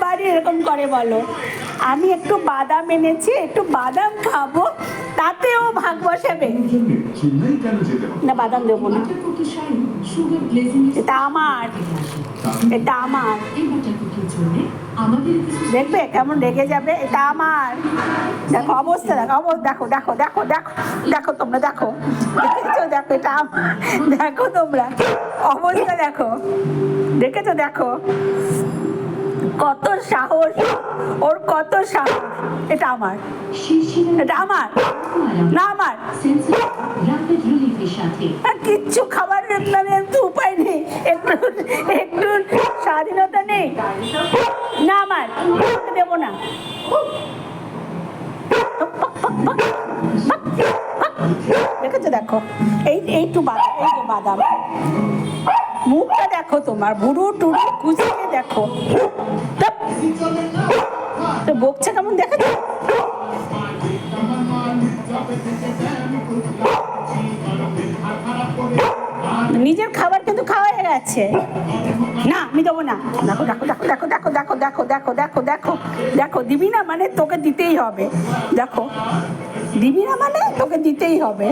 বাড়ি এরকম করে বলো? আমি একটু বাদাম এনেছি, একটু বাদাম খাবো, তাতেও ভাগ বসাবে না? বাদাম দেবো না, এটা আমার, এটা আমার। দেখবে কেমন রেগে যাবে, এটা আমার। দেখো অবস্থা, দেখো দেখো দেখো দেখো দেখো দেখো তোমরা, দেখো দেখেছো, দেখো এটা দেখো তোমরা অবস্থা, দেখো দেখেছো, দেখো কত সাহস ওর, কত সাহস। এটা আমার, এটা আমার না, আমার কিচ্ছু খাবার মানে উপায় নেই, একটু একটু স্বাধীনতা নেই না, আমার দেবো না। দেখেছো, দেখো এইটু বাদাম, এই যে বাদাম, মুখটা দেখো তোমার, বুড়ো টুড়ো কুচিয়ে দেখো তো বকছে কেমন, দেখেছো? নিজের খাবার কিন্তু খাওয়া হয়ে গেছে না, আমি দেবো না। দেখো দেখো দেখো দেখো দেখো দেখো দেখো দেখো দেখো দেখো দেখো, দিবি না মানে তোকে দিতেই হবে, দেখো দিবি না মানে তোকে দিতেই হবে।